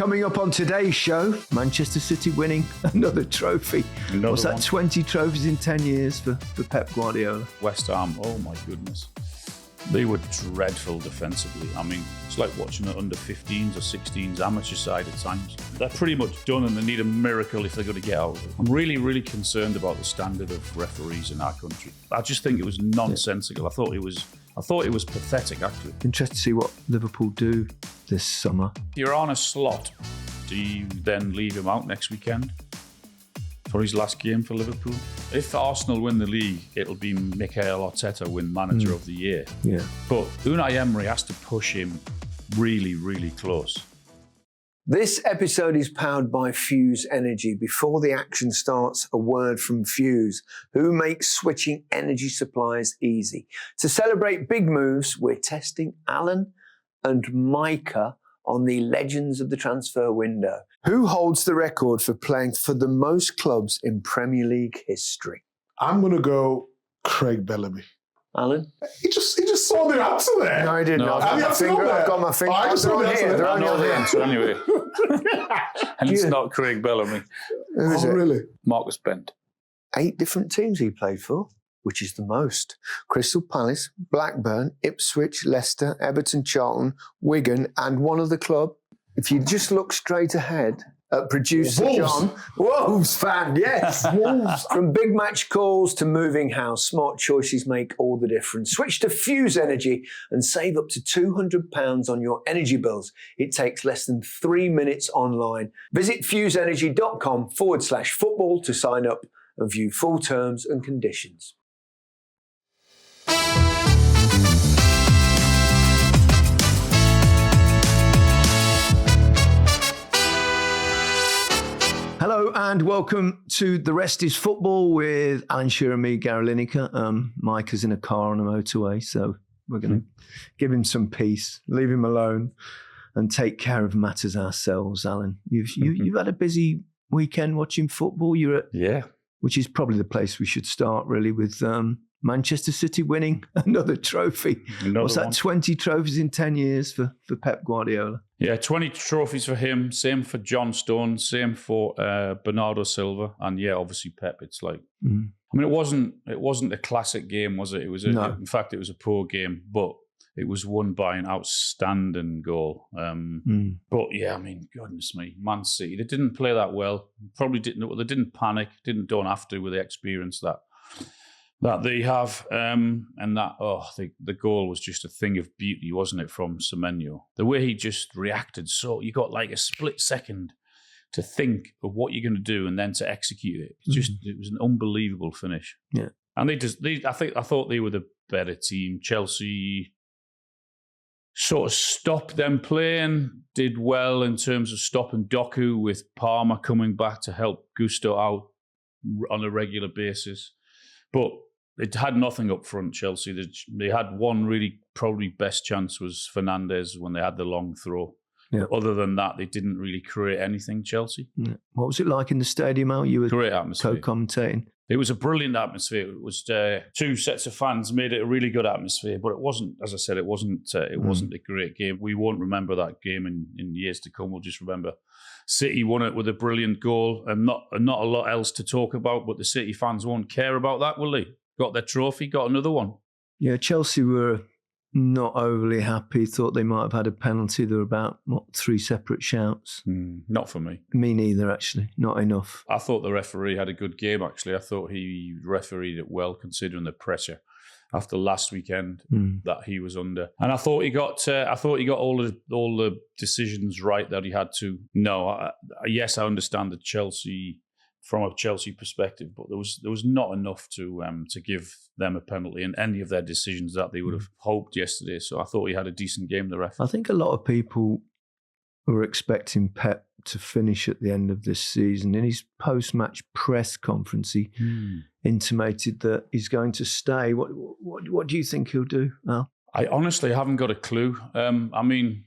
Coming up on today's show, Manchester City winning another trophy. What's that, 20 trophies in 10 years for Pep Guardiola? West Ham, oh my goodness. They were dreadful defensively. I mean, it's like watching an under 15s or 16s amateur side at times. They're pretty much done and they need a miracle if they're going to get out of it. I'm really, really concerned about the standard of referees in our country. I just think it was nonsensical. I thought it was pathetic, actually. Interested to see what Liverpool do this summer. If you're Arne Slot, do you then leave him out next weekend for his last game for Liverpool? If Arsenal win the league, it'll be Mikel Arteta win Manager of the Year. Yeah. But Unai Emery has to push him really, really close. This episode is powered by Fuse Energy. Before the action starts, a word from Fuse, who makes switching energy suppliers easy. To celebrate big moves, we're testing Alan and Micah on the legends of the transfer window. Who holds the record for playing for the most clubs in Premier League history? I'm going to go Craig Bellamy. Alan? He just saw the answer there. No, I didn't. No, I've got my finger. I just saw the answer there. I know the answer anyway. And it's not Craig Bellamy. Who is it? Really? Marcus Bent. 8 different teams he played for, which is the most. Crystal Palace, Blackburn, Ipswich, Leicester, Everton, Charlton, Wigan, and one other club. If you just look straight ahead at producer Wolves. John, Wolves fan, yes. Wolves. From big match calls to moving house, smart choices make all the difference. Switch to Fuse Energy and save up to £200 on your energy bills. It takes less than 3 minutes online. Visit fuseenergy.com/football to sign up and view full terms and conditions. Hello and welcome to The Rest is Football with Alan Shearer and me, Gary Lineker. Micah's in a car on a motorway, so we're going to give him some peace, leave him alone and take care of matters ourselves, Alan. You've had a busy weekend watching football. You're at, which is probably the place we should start really with Manchester City winning another trophy. What's that, 20 trophies in 10 years for Pep Guardiola? Yeah, 20 trophies for him. Same for John Stones. Same for Bernardo Silva. And yeah, obviously Pep. It's like, I mean, it wasn't a classic game, was it? No. In fact, it was a poor game, but it was won by an outstanding goal. But yeah, I mean, goodness me, Man City, they didn't play that well. Probably didn't. They didn't panic. Don't have to with the experience that they have, and that the goal was just a thing of beauty, wasn't it, from Semenyo? The way he just reacted, so you got like a split second to think of what you're going to do and then to execute it. It was an unbelievable finish. Yeah, and I thought they were the better team. Chelsea sort of stopped them playing, did well in terms of stopping Doku, with Palmer coming back to help Gusto out on a regular basis, but it had nothing up front, Chelsea. They had one really, probably best chance was Fernandes when they had the long throw. Yeah. Other than that, they didn't really create anything, Chelsea. Yeah. What was it like in the stadium, Al? You were great atmosphere. Co-commentating. It was a brilliant atmosphere. It was 2 sets of fans made it a really good atmosphere, but it wasn't, as I said, it wasn't a great game. We won't remember that game in years to come. We'll just remember City won it with a brilliant goal and not a lot else to talk about, but the City fans won't care about that, will they? Got their trophy, got another one. Yeah, Chelsea were not overly happy, thought they might have had a penalty. There were about, 3 separate shouts? Not for me. Me neither, actually. Not enough. I thought the referee had a good game, actually. I thought he refereed it well, considering the pressure after last weekend that he was under. And I thought he got all the decisions right that he had to. No, yes, I understand that Chelsea, from a Chelsea perspective, but there was not enough to give them a penalty in any of their decisions that they would have hoped yesterday. So I thought he had a decent game, the ref. I think a lot of people were expecting Pep to finish at the end of this season. In his post-match press conference, he intimated that he's going to stay. What do you think he'll do, Al? I honestly haven't got a clue. I mean,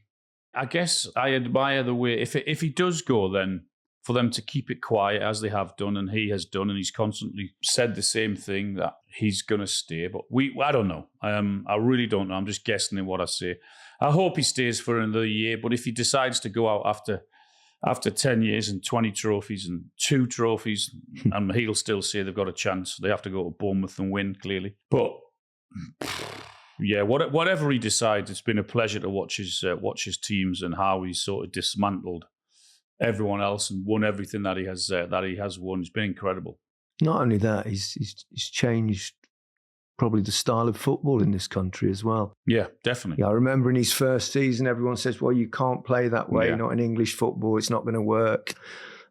I guess I admire the way, if he does go, then for them to keep it quiet as they have done, and he has done, and he's constantly said the same thing, that he's going to stay. But I don't know. I really don't know. I'm just guessing in what I say. I hope he stays for another year, but if he decides to go out after after 10 years and 20 trophies and 2 trophies, and he'll still say they've got a chance. They have to go to Bournemouth and win, clearly. But yeah, whatever he decides, it's been a pleasure to watch his teams and how he's sort of dismantled everyone else and won everything that he has won. It's been incredible. Not only that, he's changed probably the style of football in this country as well. Yeah, definitely. Yeah, I remember in his first season, everyone says, well, you can't play that way, Yeah. not in English football, it's not going to work.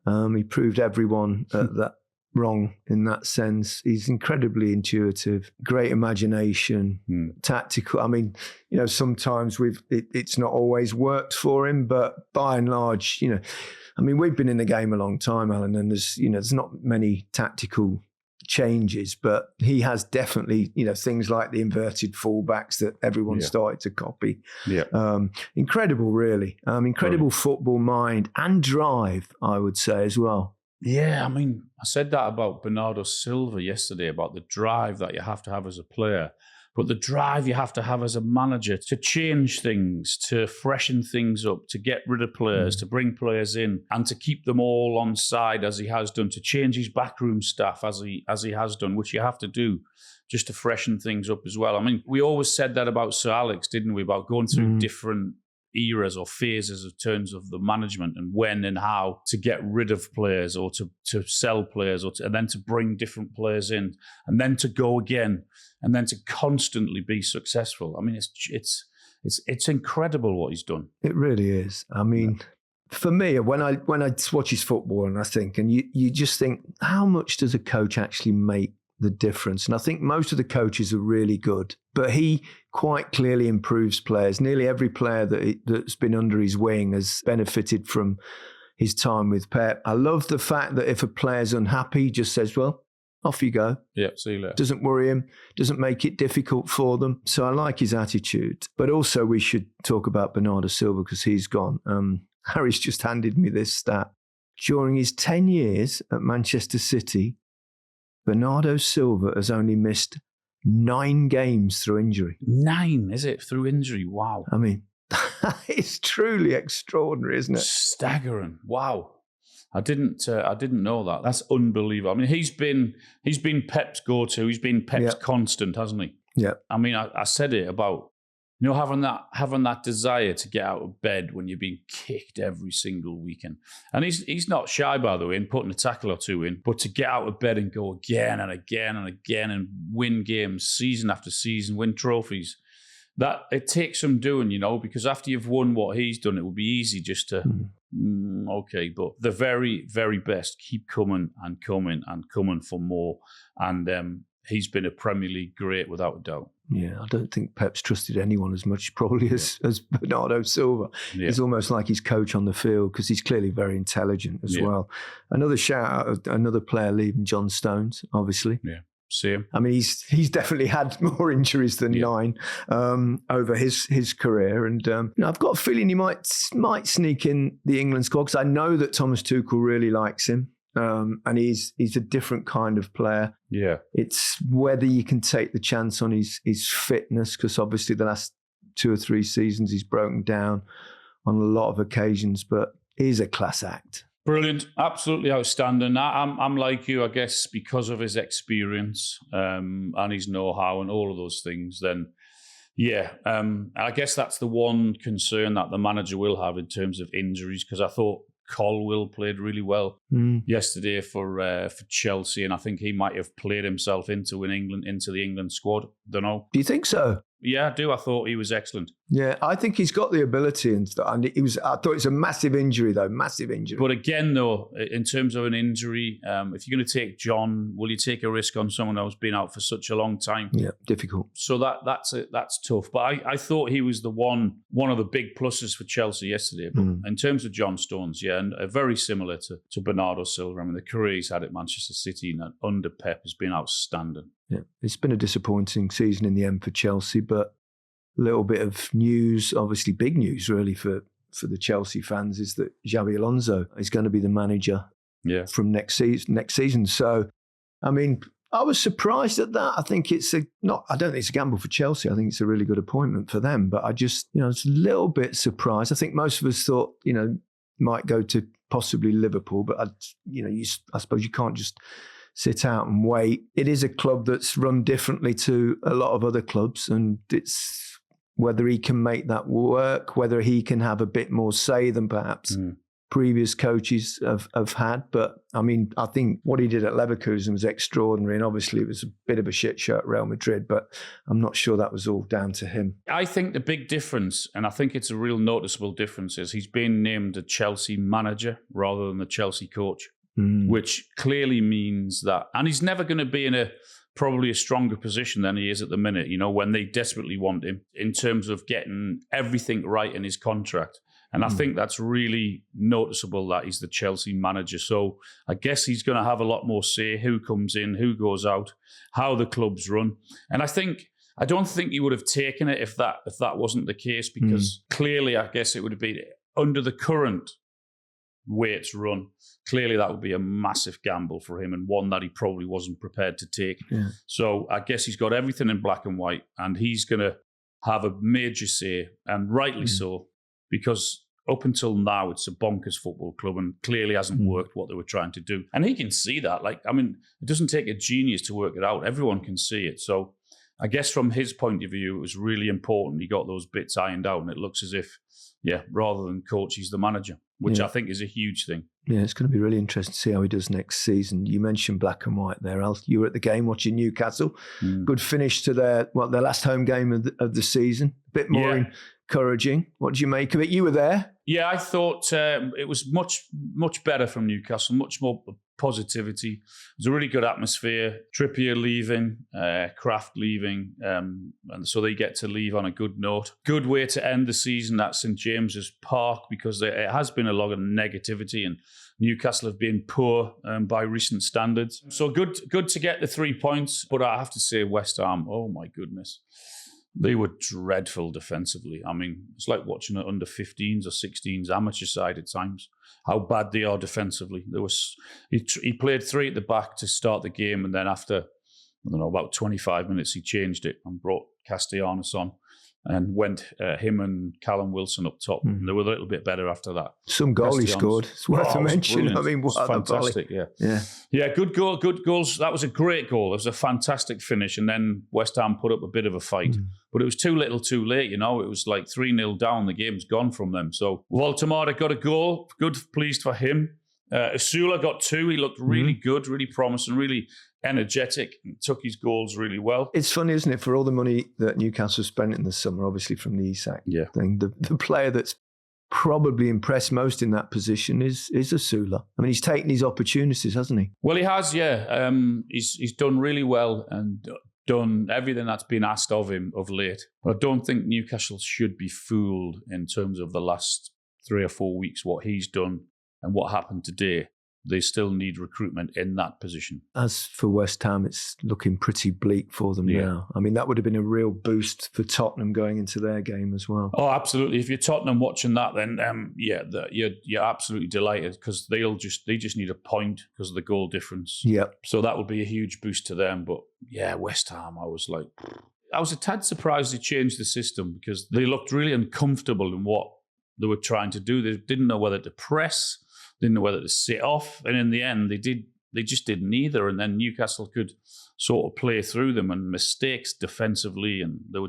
He proved everyone that wrong in that sense. He's incredibly intuitive, great imagination, tactical. I mean, sometimes it's not always worked for him, but by and large, I mean, we've been in the game a long time, Alan, and there's not many tactical changes, but he has definitely, things like the inverted fullbacks that everyone started to copy. Yeah. Incredible, really. Incredible football mind and drive, I would say, as well. Yeah, I mean, I said that about Bernardo Silva yesterday, about the drive that you have to have as a player, but the drive you have to have as a manager to change things, to freshen things up, to get rid of players, to bring players in, and to keep them all on side as he has done, to change his backroom staff as he has done, which you have to do just to freshen things up as well. I mean, we always said that about Sir Alex, didn't we, about going through different eras or phases of terms of the management and when and how to get rid of players or to sell players and then to bring different players in and then to go again and then to constantly be successful. I mean, it's incredible what he's done. It really is. I mean, for me, when I watch his football and I think, and you just think, how much does a coach actually make the difference? And I think most of the coaches are really good, but he quite clearly improves players. Nearly every player that's been under his wing has benefited from his time with Pep. I love the fact that if a player's unhappy, he just says, well, off you go. Yeah, see you later. Doesn't worry him, doesn't make it difficult for them. So I like his attitude. But also we should talk about Bernardo Silva because he's gone. Harry's just handed me this stat. During his 10 years at Manchester City, Bernardo Silva has only missed 9 games through injury. 9, is it? Through injury? Wow. I mean, it's truly extraordinary, isn't it? Staggering. Wow. I didn't know that. That's unbelievable. I mean, he's been Pep's go-to. He's been Pep's constant, hasn't he? Yeah. I mean, I said it about, having that desire to get out of bed when you're being kicked every single weekend. And he's not shy, by the way, in putting a tackle or two in, but to get out of bed and go again and again and again and win games season after season, win trophies, that it takes some doing, because after you've won what he's done, it would be easy just to, okay, but the very, very best keep coming and coming and coming for more. And he's been a Premier League great without a doubt. Yeah, I don't think Pep's trusted anyone as much probably as Bernardo Silva. Yeah. He's almost like his coach on the field because he's clearly very intelligent as well. Another shout out of another player leaving, John Stones, obviously. Yeah, same. I mean, he's definitely had more injuries than 9 over his career. And I've got a feeling he might sneak in the England squad because I know that Thomas Tuchel really likes him. And he's a different kind of player. Yeah. It's whether you can take the chance on his fitness, because obviously the last 2 or 3 seasons he's broken down on a lot of occasions, but he's a class act. Brilliant. Absolutely outstanding. I'm like you, I guess, because of his experience and his know-how and all of those things, then I guess that's the one concern that the manager will have in terms of injuries, because I thought Colwill played really well yesterday for Chelsea, and I think he might have played himself into the England squad. Don't know. Do you think so? Yeah, I do. I thought he was excellent. Yeah, I think he's got the ability and stuff. And I thought it's a massive injury, though. Massive injury. But again, though, in terms of an injury, if you're going to take John, will you take a risk on someone who's been out for such a long time? Yeah, difficult. So that's tough. But I thought he was the one of the big pluses for Chelsea yesterday. But in terms of John Stones, and very similar to Bernardo Silva. I mean, the career he's had at Manchester City and under Pep has been outstanding. Yeah, it's been a disappointing season in the end for Chelsea, but a little bit of news, obviously big news really for the Chelsea fans, is that Xabi Alonso is going to be the manager from next season. So, I mean, I was surprised at that. I think I don't think it's a gamble for Chelsea. I think it's a really good appointment for them. But I just, I was a little bit surprised. I think most of us thought, might go to possibly Liverpool, but I suppose you can't just sit out and wait. It is a club that's run differently to a lot of other clubs, and it's whether he can make that work, whether he can have a bit more say than perhaps previous coaches have had. But I mean, I think what he did at Leverkusen was extraordinary, and obviously it was a bit of a shit show at Real Madrid, but I'm not sure that was all down to him. I think the big difference, and I think it's a real noticeable difference, is he's been named a Chelsea manager rather than the Chelsea coach, which clearly means that, and he's never going to be in probably a stronger position than he is at the minute, when they desperately want him in terms of getting everything right in his contract. And I think that's really noticeable that he's the Chelsea manager. So I guess he's going to have a lot more say who comes in, who goes out, how the club's run. And I don't think he would have taken it if that wasn't the case, because clearly I guess it would have been under the current way it's run. Clearly that would be a massive gamble for him, and one that he probably wasn't prepared to take. Yeah. So I guess he's got everything in black and white, and he's going to have a major say, and rightly so, because up until now, it's a bonkers football club and clearly hasn't worked what they were trying to do. And he can see that. It doesn't take a genius to work it out. Everyone can see it. So I guess from his point of view, it was really important he got those bits ironed out, and it looks as if, rather than coach, he's the manager, which I think is a huge thing. Yeah, it's going to be really interesting to see how he does next season. You mentioned black and white there, Al. You were at the game watching Newcastle. Good finish to their last home game of the season. A bit more encouraging. What did you make of it? You were there. Yeah, I thought it was much, much better from Newcastle, much more positivity. It was a really good atmosphere. Trippier leaving, Kraft leaving, and so they get to leave on a good note. Good way to end the season at St James's Park, because it has been a lot of negativity, and Newcastle have been poor by recent standards. So good to get the 3 points, but I have to say West Ham, oh my goodness. They were dreadful defensively. I mean, it's like watching an under 15s or 16s amateur side at times, how bad they are defensively. He played 3 at the back to start the game, and then after, about 25 minutes, he changed it and brought Castellanos on and went him and Callum Wilson up top. And they were a little bit better after that. Some goal he scored. It's worth a mention. Brilliant. I mean, what fantastic, Yeah, good goal, good goals. That was a great goal. It was a fantastic finish. And then West Ham put up a bit of a fight. But it was too little too late, It was like 3-0 down. The game's gone from them. So Voltemada got a goal. Good, pleased for him. Asula got 2. He looked really good, really promising, really energetic, and took his goals really well. It's funny, isn't it, for all the money that Newcastle spent in the summer, obviously from the Isak thing, the player that's probably impressed most in that position is Asula. I mean, he's taken his opportunities, hasn't he? Well, he has, yeah. He's done really well and done everything that's been asked of him of late. But I don't think Newcastle should be fooled in terms of the last 3 or 4 weeks, what he's done and what happened today. They still need recruitment in that position. As for West Ham, it's looking pretty bleak for them now. I mean, that would have been a real boost for Tottenham going into their game as well. Oh, absolutely. If you're Tottenham watching that, then you're absolutely delighted, because they just need a point because of the goal difference. Yeah. So that would be a huge boost to them. But yeah, West Ham, I was a tad surprised they changed the system, because they looked really uncomfortable in what they were trying to do. They didn't know whether to press, didn't know whether to sit off, and in the end they just did neither, and then Newcastle could sort of play through them, and mistakes defensively, and they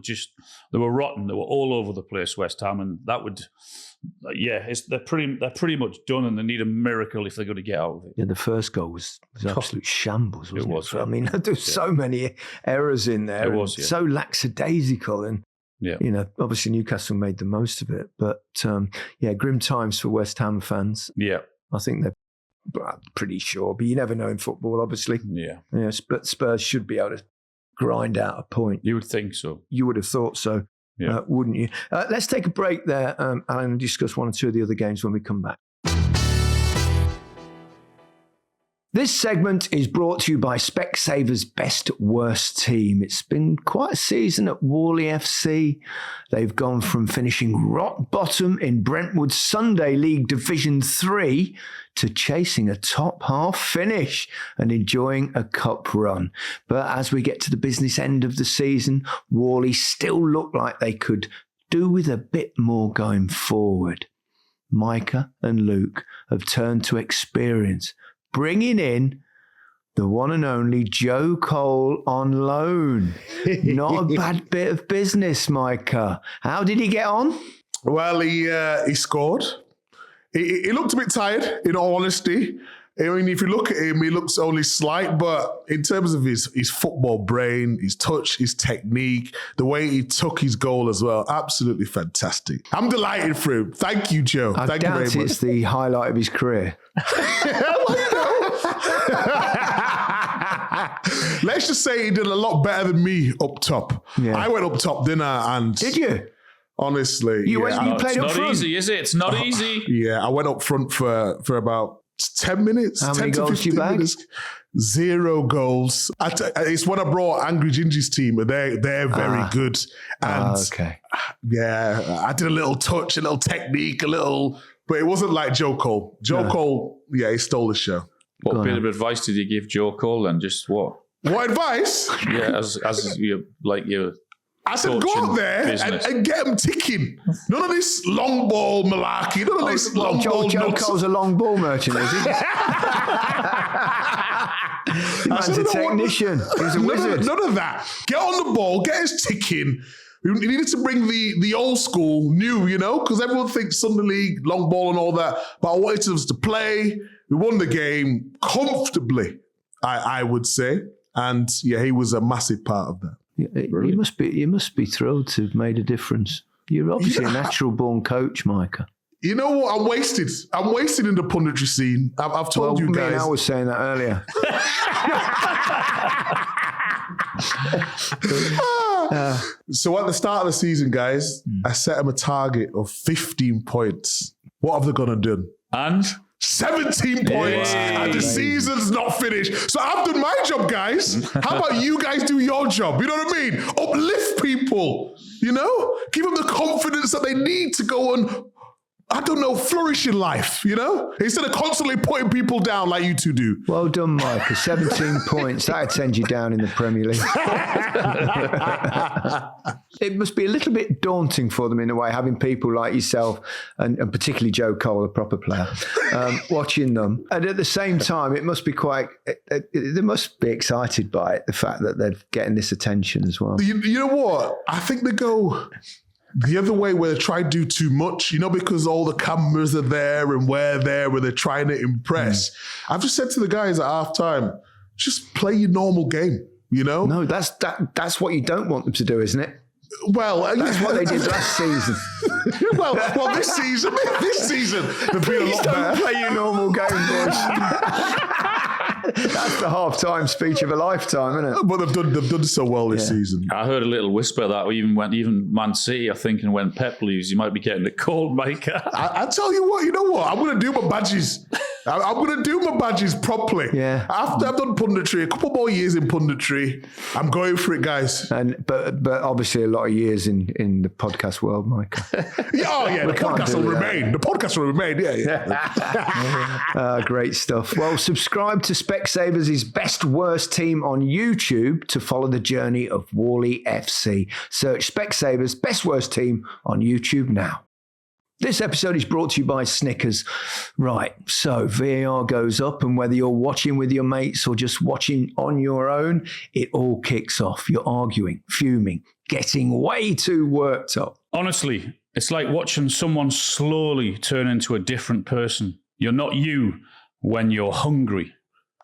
were rotten. They were all over the place, West Ham, and that would they're pretty much done, and they need a miracle if they're going to get out of it. Yeah, the first goal was absolute shambles, wasn't it? It was. I mean, there was so many errors in there. It was so lackadaisical, and obviously Newcastle made the most of it. But grim times for West Ham fans. Yeah. I think they're pretty sure, but you never know in football, obviously. Yeah. But Spurs should be able to grind out a point. You would think so. You would have thought so, wouldn't you? Let's take a break there, Alan, and discuss 1 or 2 of the other games when we come back. This segment is brought to you by Specsaver's Best Worst Team. It's been quite a season at Walle FC. They've gone from finishing rock bottom in Brentwood's Sunday League Division 3 to chasing a top half finish and enjoying a cup run. But as we get to the business end of the season, Walle still look like they could do with a bit more going forward. Micah and Luke have turned to experience, bringing in the one and only Joe Cole on loan. Not a bad bit of business, Micah. How did he get on? Well, he scored. He looked a bit tired, in all honesty. I mean, if you look at him, he looks only slight, but in terms of his football brain, his touch, his technique, the way he took his goal as well, absolutely fantastic. I'm delighted for him. Thank you, Joe. I Thank you very doubt much. it's the highlight of his career. Let's just say he did a lot better than me up top. Yeah. I went up top, didn't I? And Did you? honestly, You yeah, went- you played It's up not front. easy, is it? It's not easy. yeah, I went up front for about 10 minutes. How 10 many to goals did you 15 bag? minutes. 0 goals. It's when I brought Angry Gingy's team, and they're very good. And Okay. yeah, I did a little touch, a little technique, but it wasn't like Joe Cole. Joe Cole, yeah, he stole the show. What Go bit on. of advice did you give Joe Cole then? Just what? What advice? Yeah, as you like your I said, go coaching out there business. and get them ticking. None of this long ball malarkey. None of this long ball Joe nuts. Cole's a long ball merchant, is he? Man's said, a "No, what- technician. He's a wizard. None of that. Get on the ball, get us ticking. We needed to bring the old school new, because everyone thinks Sunday League, long ball and all that. But I wanted us to play. We won the game comfortably, I would say. And yeah, he was a massive part of that. You must be thrilled to have made a difference. You're obviously a natural born coach, Micah. You know what? I'm wasted. I'm wasted in the punditry scene. I've told you me guys. and I was saying that earlier. So at the start of the season, guys, I set them a target of 15 points. What have they gone and done? and 17 points, and the season's not finished. So I've done my job, guys. How about you guys do your job? You know what I mean? Uplift people, Give them the confidence that they need to go and, flourish in life, Instead of constantly putting people down like you two do. Well done, Micah. 17 points. That'd send you down in the Premier League. It must be a little bit daunting for them in a way, having people like yourself and particularly Joe Cole, a proper player, watching them. And at the same time, it must be they must be excited by it, the fact that they're getting this attention as well. You know what? I think they go the other way where they try to do too much, because all the cameras are there and we're there where they're trying to impress. I've just said to the guys at halftime, just play your normal game, No, that's what you don't want them to do, isn't it? Well, That's what they did last season. well, this season, they've been a lot better. Play your normal game, boys. That's the half-time speech of a lifetime, isn't it? But they've done so well this season. I heard a little whisper that even Man City are thinking when Pep leaves, you might be getting a cold, Micah. I tell you what, I'm going to do my badges. I'm going to do my badges properly. Yeah. After I've done punditry, a couple more years in punditry, I'm going for it, guys. But obviously a lot of years in the podcast world, Micah. The can't podcast do will that. remain. The podcast will remain, yeah. Great stuff. Well, subscribe to Specsavers' Best Worst Team on YouTube to follow the journey of Walle FC. Search Specsavers' Best Worst Team on YouTube now. This episode is brought to you by Snickers. Right, so VAR goes up, and whether you're watching with your mates or just watching on your own, it all kicks off. You're arguing, fuming, getting way too worked up. Honestly, it's like watching someone slowly turn into a different person. You're not you when you're hungry.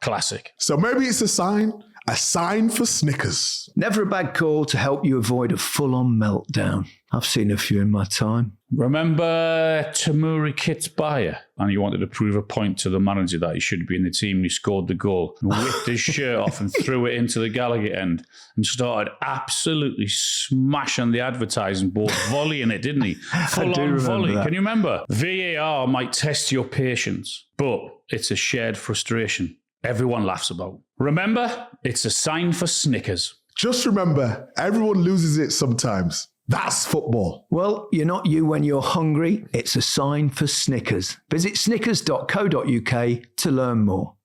Classic. So maybe it's a sign for Snickers. Never a bad call to help you avoid a full-on meltdown. I've seen a few in my time. Remember Tamuri Kitbaya? And he wanted to prove a point to the manager that he should be in the team. And he scored the goal, and whipped his shirt off and threw it into the Gallagher end and started absolutely smashing the advertising board, volleying it, didn't he? Full-on volley. that. Can you remember? VAR might test your patience, but it's a shared frustration everyone laughs about. Remember, it's a sign for Snickers. Just remember, everyone loses it sometimes. That's football. Well, you're not you when you're hungry. It's a sign for Snickers. Visit snickers.co.uk to learn more.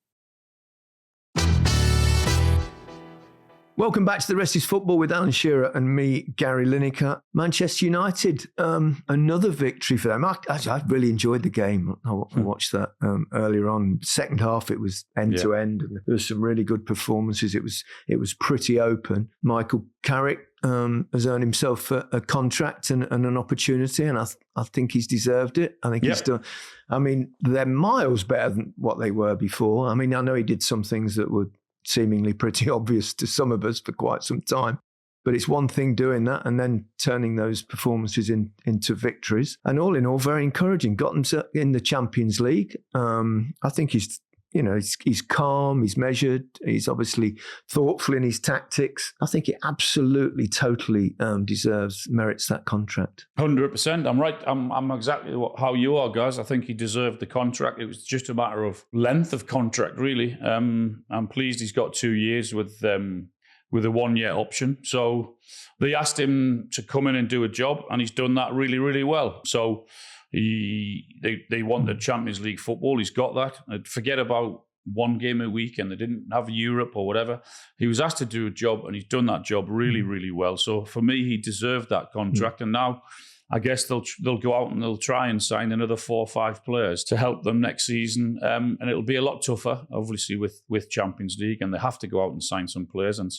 Welcome back to The Rest is Football with Alan Shearer and me, Gary Lineker. Manchester United, another victory for them. I really enjoyed the game. I watched that earlier on. Second half, it was end to end, and there was some really good performances. It was pretty open. Michael Carrick has earned himself a contract and an opportunity, and I think he's deserved it. I think he's done. I mean, they're miles better than what they were before. I mean, I know he did some things that were seemingly pretty obvious to some of us for quite some time. But it's one thing doing that and then turning those performances into victories. And all in all, very encouraging. Got them in the Champions League. I think he's calm, he's measured, he's obviously thoughtful in his tactics. I think he absolutely, totally merits that contract. 100%. I'm right. I'm exactly how you are, guys. I think he deserved the contract. It was just a matter of length of contract, really. I'm pleased he's got 2 years with a 1 year option. So they asked him to come in and do a job, and he's done that really, really well. So they wanted Champions League football. He's got that. Forget about one game a week and they didn't have Europe or whatever. He was asked to do a job and he's done that job really, really well. So for me, he deserved that contract. And now I guess they'll go out and they'll try and sign another 4 or 5 players to help them next season. And it'll be a lot tougher, obviously, with Champions League. And they have to go out and sign some players and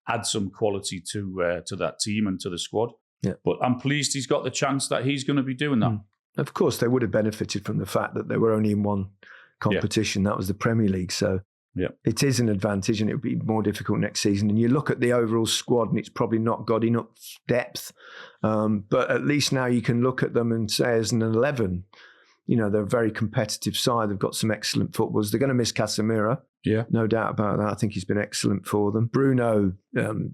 add some quality to that team and to the squad. Yeah. But I'm pleased he's got the chance that he's going to be doing that. Of course, they would have benefited from the fact that they were only in one competition. That was the Premier League. So it is an advantage and it would be more difficult next season. And you look at the overall squad and it's probably not got enough depth. But at least now you can look at them and say as an 11, they're a very competitive side. They've got some excellent footballers. They're going to miss Casemiro. Yeah. No doubt about that. I think he's been excellent for them. Bruno,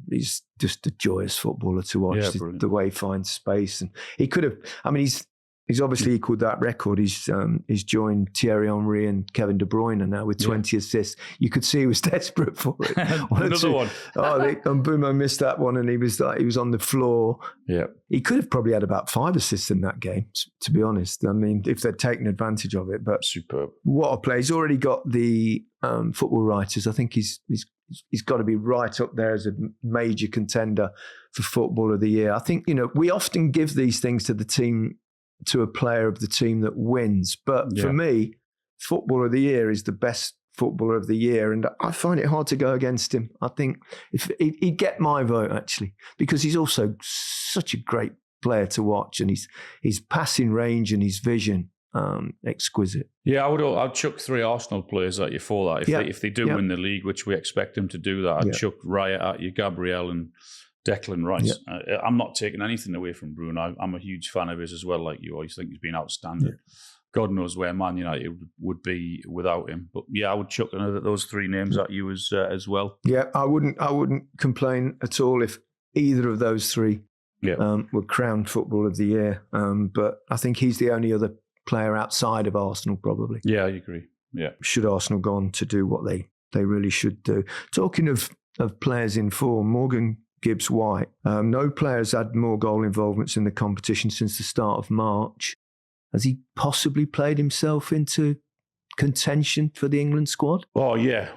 he's just a joyous footballer to watch. The way he finds space. And he could have, he's obviously equalled that record. He's joined Thierry Henry and Kevin De Bruyne now with 20 assists. You could see he was desperate for it. Another one. And Bruno missed that one, and he was on the floor. Yeah, he could have probably had about 5 assists in that game. To be honest, if they'd taken advantage of it. But superb. What a play! He's already got the football writers. I think he's got to be right up there as a major contender for Football of the Year. I think we often give these things to a player of the team that wins. But for me, Footballer of the Year is the best Footballer of the Year. And I find it hard to go against him. I think if he'd get my vote, actually, because he's also such a great player to watch, and his passing range and his vision, exquisite. Yeah, I'd chuck 3 Arsenal players at you for that. If they do win the league, which we expect them to do that, I'd chuck Raya at you, Gabriel and Declan Rice. Yeah. I'm not taking anything away from Bruno. I'm a huge fan of his as well, like you. I think he's been outstanding. Yeah. God knows where Man United would be without him. But I would chuck those 3 names at you as well. Yeah, I wouldn't complain at all if either of those 3 were crowned Football of the Year. But I think he's the only other player outside of Arsenal, probably. Yeah, I agree. Yeah. Should Arsenal go on to do what they really should do? Talking of players in form, Morgan Gibbs-White. No players had more goal involvements in the competition since the start of March. Has he possibly played himself into contention for the England squad? Oh, yeah,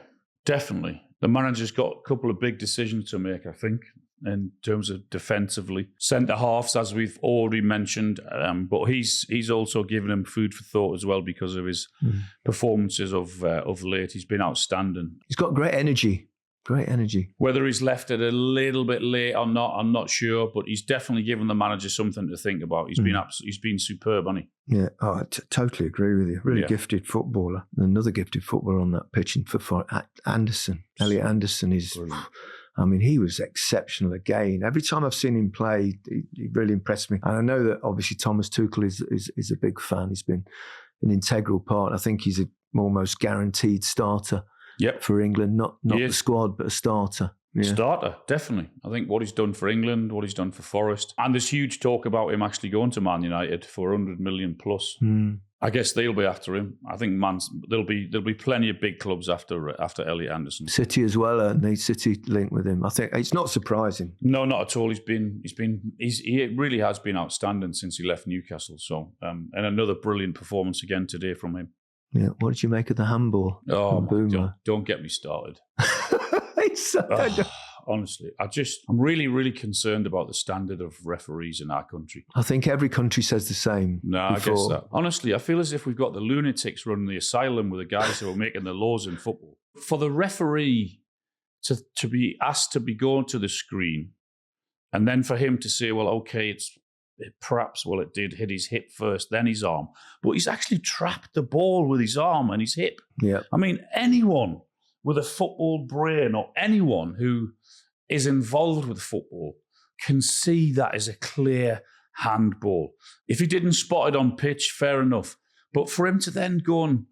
definitely. The manager's got a couple of big decisions to make, I think, in terms of defensively. Centre-halves, as we've already mentioned, but he's also given him food for thought as well because of his performances of late. He's been outstandanding. He's got great energy. Great energy. Whether he's left it a little bit late or not, I'm not sure, but he's definitely given the manager something to think about. He's been superb, hasn't he? Yeah, I totally agree with you. Really gifted footballer. Another gifted footballer on that pitch for Anderson. Elliot Anderson is... Brilliant. He was exceptional again. Every time I've seen him play, he really impressed me. And I know that obviously Thomas Tuchel is a big fan. He's been an integral part. I think he's almost guaranteed starter. Yep. For England, not the squad, but a starter. Yeah. Starter, definitely. I think what he's done for England, what he's done for Forest, and there's huge talk about him actually going to Man United for 100 million plus. I guess they'll be after him. I think there'll be plenty of big clubs after Elliot Anderson. City as well, and City linked with him. I think it's not surprising. No, not at all. He really has been outstanding since he left Newcastle. So, and another brilliant performance again today from him. Yeah, what did you make of the handball? Oh, don't get me started. honestly, I'm really, really concerned about the standard of referees in our country. I think every country says the same. No, I guess that. Honestly, I feel as if we've got the lunatics running the asylum with the guys who are making the laws in football. For the referee to be asked to be going to the screen, and then for him to say, well, okay, it did hit his hip first, then his arm. But he's actually trapped the ball with his arm and his hip. Yeah. I mean, anyone with a football brain or anyone who is involved with football can see that is a clear handball. If he didn't spot it on pitch, fair enough. But for him to then go and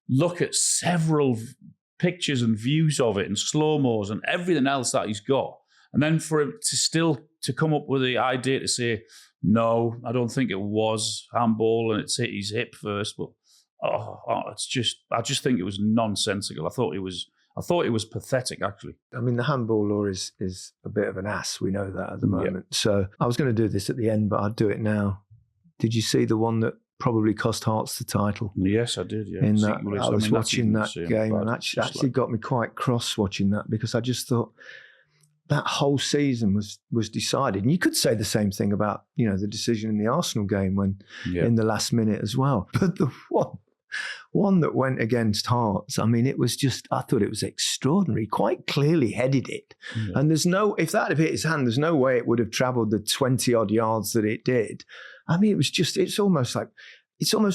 look at several pictures and views of it and slow-mos and everything else that he's got, and then for him to come up with the idea to say, no, I don't think it was handball and it's hit his hip first, but I just think it was nonsensical. I thought it was pathetic, actually. I mean, the handball law is a bit of an ass. We know that at the moment. Yeah. So I was going to do this at the end, but I'd do it now. Did you see the one that probably cost Hearts the title? Yes, I did. Yeah. In that, I was watching that game, and actually got me quite cross watching that, because I just thought that whole season was decided. And you could say the same thing about, the decision in the Arsenal game when in the last minute as well. But the one that went against Hearts, I mean, I thought it was extraordinary. Quite clearly headed it. Yeah. And if that had hit his hand, there's no way it would have travelled the 20 odd yards that it did. I mean, it's almost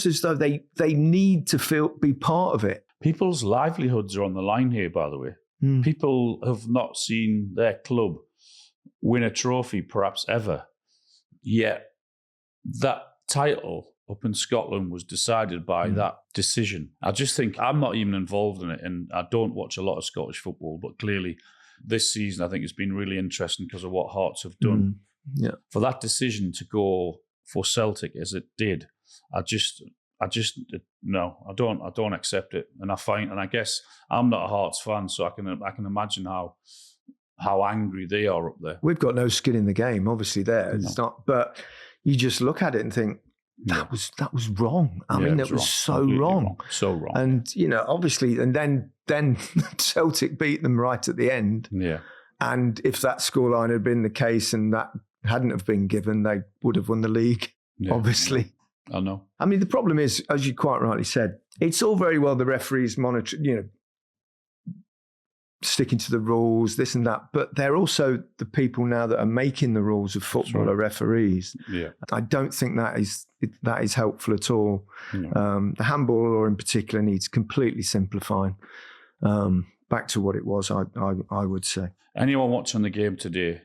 as though they need to be part of it. People's livelihoods are on the line here, by the way. Mm. People have not seen their club win a trophy, perhaps ever. Yet that title up in Scotland was decided by that decision. I just think I'm not even involved in it, and I don't watch a lot of Scottish football, but clearly this season I think it's been really interesting because of what Hearts have done. Yeah. For that decision to go for Celtic as it did, I don't accept it, and I guess I'm not a Hearts fan, so I can imagine how angry they are up there. We've got no skin in the game, obviously. It's not, but you just look at it and think that was wrong. I mean, it was so wrong, so wrong. And obviously, and then Celtic beat them right at the end. Yeah, and if that scoreline had been the case and that hadn't have been given, they would have won the league. Yeah, obviously. I know. I mean, the problem is, as you quite rightly said, it's all very well the referees monitor, sticking to the rules, this and that, but they're also the people now that are making the rules of football are referees. Yeah, I don't think that is helpful at all. No. The handball law in particular needs completely simplifying. Back to what it was, I would say. Anyone watching the game today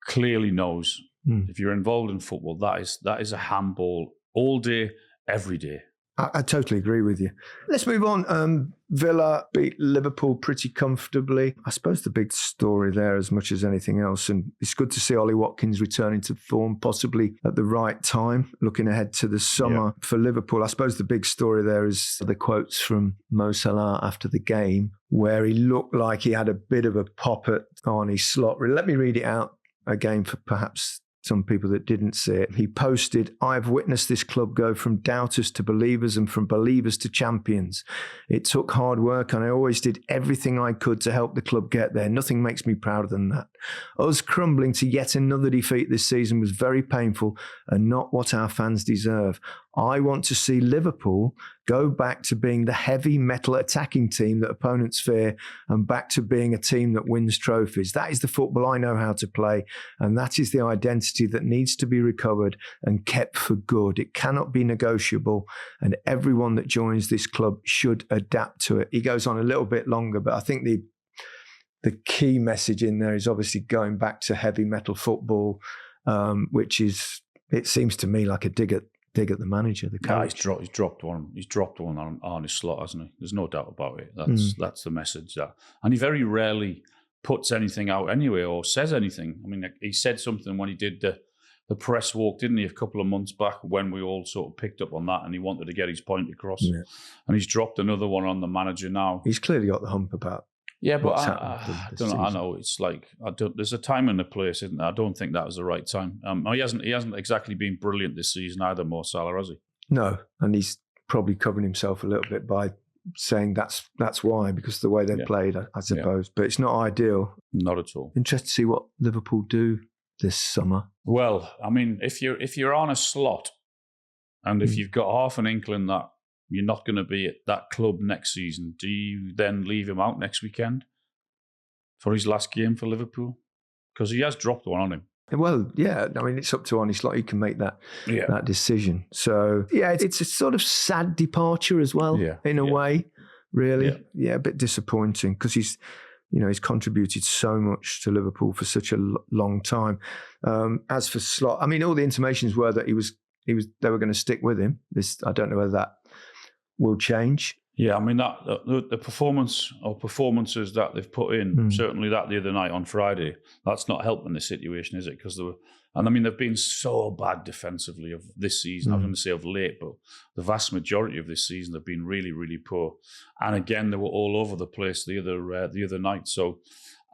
clearly knows if you're involved in football, that is a handball all day, every day. I totally agree with you. Let's move on. Villa beat Liverpool pretty comfortably. I suppose the big story there, as much as anything else, and it's good to see Ollie Watkins returning to form, possibly at the right time, looking ahead to the summer for Liverpool. I suppose the big story there is the quotes from Mo Salah after the game, where he looked like he had a bit of a pop at Arne Slot. Let me read it out again for perhaps some people that didn't see it. He posted, "I've witnessed this club go from doubters to believers and from believers to champions. It took hard work and I always did everything I could to help the club get there. Nothing makes me prouder than that. Us crumbling to yet another defeat this season was very painful and not what our fans deserve. I want to see Liverpool go back to being the heavy metal attacking team that opponents fear and back to being a team that wins trophies. That is the football I know how to play, and that is the identity that needs to be recovered and kept for good. It cannot be negotiable, and everyone that joins this club should adapt to it." He goes on a little bit longer, but I think the key message in there is obviously going back to heavy metal football, which is, it seems to me, like a dig at the manager, the coach. He's dropped one on Arne Slot, hasn't he? There's no doubt about it. That's the message. And he very rarely puts anything out anyway or says anything. I mean, he said something when he did the press walk, didn't he, a couple of months back, when we all sort of picked up on that and he wanted to get his point across. Yeah. And he's dropped another one on the manager now. He's clearly got the hump about. Yeah, but I don't know. I know it's like there's a time and a place, isn't there? I don't think that was the right time. He hasn't exactly been brilliant this season either, Mo Salah, has he? No, and he's probably covering himself a little bit by saying that's why, because of the way they've played, I suppose. But it's not ideal. Not at all. Interested to see what Liverpool do this summer. Well, I mean, if you're on a slot, and if you've got half an inkling that you're not going to be at that club next season, do you then leave him out next weekend for his last game for Liverpool? Because he has dropped one on him. Well, yeah, I mean, it's up to Arne Slot. He can make that decision. So, yeah, it's a sort of sad departure as well, in a way, really. Yeah, a bit disappointing because he's contributed so much to Liverpool for such a long time. As for Slot, I mean, all the intimations were that they were going to stick with him. I don't know whether that will change. Yeah, I mean, that the performance or performances that they've put in, certainly that the other night on Friday, that's not helping the situation, is it? Because they've been so bad defensively of this season. I was going to say of late, but the vast majority of this season they've been really, really poor. And again, they were all over the place the other night. So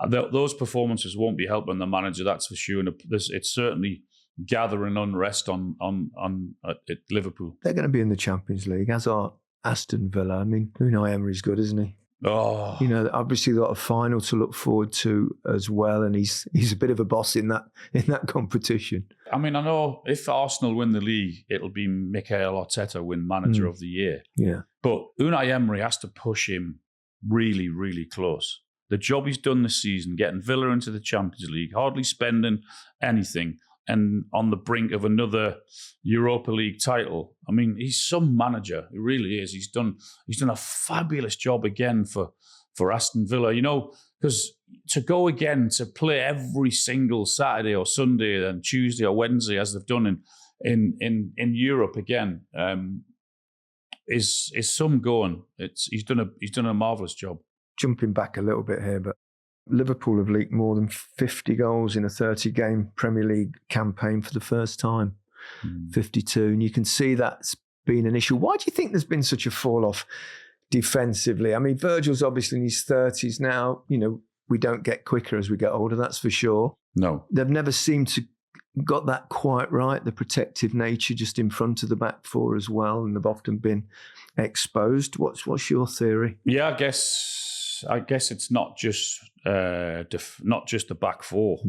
those performances won't be helping the manager, that's for sure. And it's certainly gathering unrest at Liverpool. They're going to be in the Champions League, as are Aston Villa. I mean, Unai Emery's good, isn't he? Oh, obviously they've got a final to look forward to as well, and he's a bit of a boss in that competition. I mean, I know if Arsenal win the league, it'll be Mikel Arteta win Manager of the Year. Yeah, but Unai Emery has to push him really, really close. The job he's done this season, getting Villa into the Champions League, hardly spending anything, and on the brink of another Europa League title. I mean, he's some manager. He really is. He's done a fabulous job again for Aston Villa. Because to go again to play every single Saturday or Sunday and Tuesday or Wednesday as they've done in Europe again is some going. He's done a marvellous job. Jumping back a little bit here, but Liverpool have leaked more than 50 goals in a 30-game Premier League campaign for the first time. 52. And you can see that's been an issue. Why do you think there's been such a fall-off defensively? I mean, Virgil's obviously in his 30s now. We don't get quicker as we get older, that's for sure. No. They've never seemed to got that quite right, the protective nature just in front of the back four as well, and they've often been exposed. What's your theory? Yeah, I guess it's not just the back four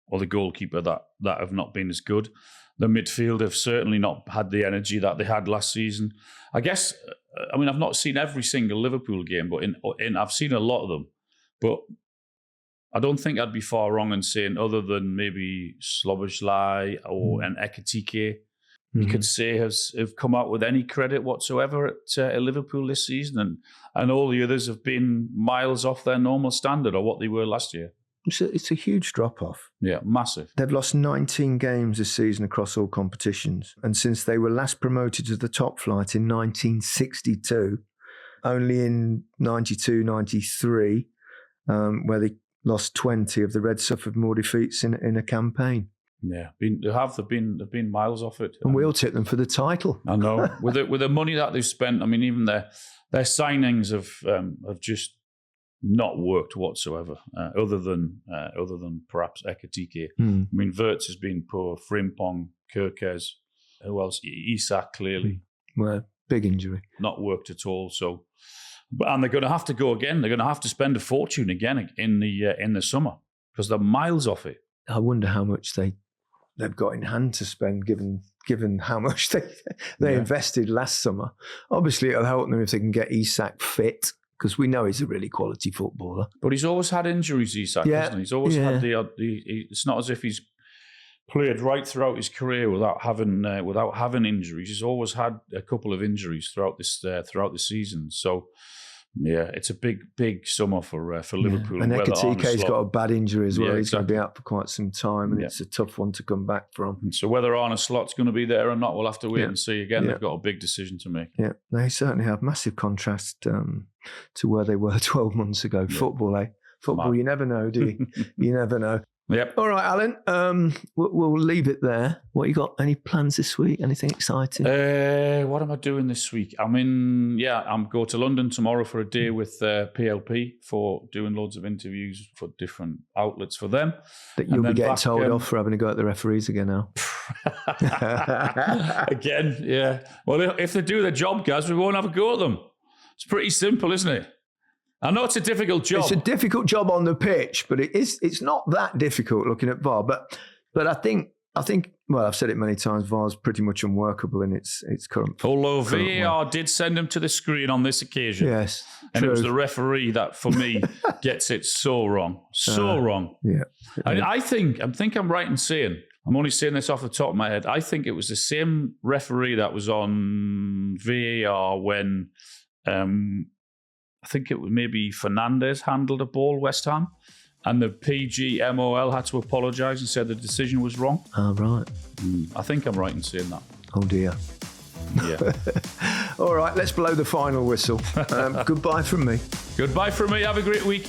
or the goalkeeper that have not been as good. The midfield have certainly not had the energy that they had last season. I guess, I mean, I've not seen every single Liverpool game, but I've seen a lot of them. But I don't think I'd be far wrong in saying, other than maybe Szoboszlai or an Ekitike, you could say have come out with any credit whatsoever at Liverpool this season, and all the others have been miles off their normal standard or what they were last year. It's a huge drop-off. Yeah, massive. They've lost 19 games this season across all competitions, and since they were last promoted to the top flight in 1962, only in 92, 93, where they lost 20 of the Reds suffered more defeats in a campaigme. Yeah, they've been miles off it, and we'll tip them for the title. I know. with the money that they've spent, I mean, even their signings have just not worked whatsoever. Other than perhaps Ekitike. I mean, Wirtz has been poor. Frimpong, Kerkez, who else? Isak clearly. Well, big injury. Not worked at all. So, and they're going to have to go again. They're going to have to spend a fortune again in the summer because they're miles off it. I wonder how much they've got in hand to spend, given how much they invested last summer. Obviously, it'll help them if they can get Isak fit, because we know he's a really quality footballer. But he's always had injuries, Isak, hasn't he? He's always had it's not as if he's played right throughout his career without having injuries. He's always had a couple of injuries throughout the season. So, yeah, it's a big summer for Liverpool. And Ekitike's got a bad injury as well. Yeah, he's going to be out for quite some time, and it's a tough one to come back from. And so whether Arne Slot's going to be there or not, we'll have to wait and see. Again, they've got a big decision to make. Yeah, they certainly have. Massive contrast to where they were 12 months ago. Yeah. Football, eh? Football, you never know, do you? You never know. Yep. All right, Alan. We'll leave it there. What you got? Any plans this week? Anything exciting? What am I doing this week? I'm going to London tomorrow for a day with PLP for doing loads of interviews for different outlets for them. That you'll be getting told off for having to go at the referees again now. Again, yeah. Well, if they do their job, guys, we won't have a go at them. It's pretty simple, isn't it? I know it's a difficult job. It's a difficult job on the pitch, but it's not that difficult looking at VAR. But I think well, I've said it many times, VAR's pretty much unworkable in its current. Although current VAR way. did send him to the screen on this occasion. Yes. And true. it was the referee that, for me, gets it so wrong. So wrong. Yeah. I think I'm right in saying, I'm only saying this off the top of my head, I think it was the same referee that was on VAR when I think it was maybe Fernandes handled a ball, West Ham, and the PGMOL had to apologise and said the decision was wrong. Oh, right. I think I'm right in saying that. Oh, dear. Yeah. All right, let's blow the final whistle. Goodbye from me. Goodbye from me. Have a great week.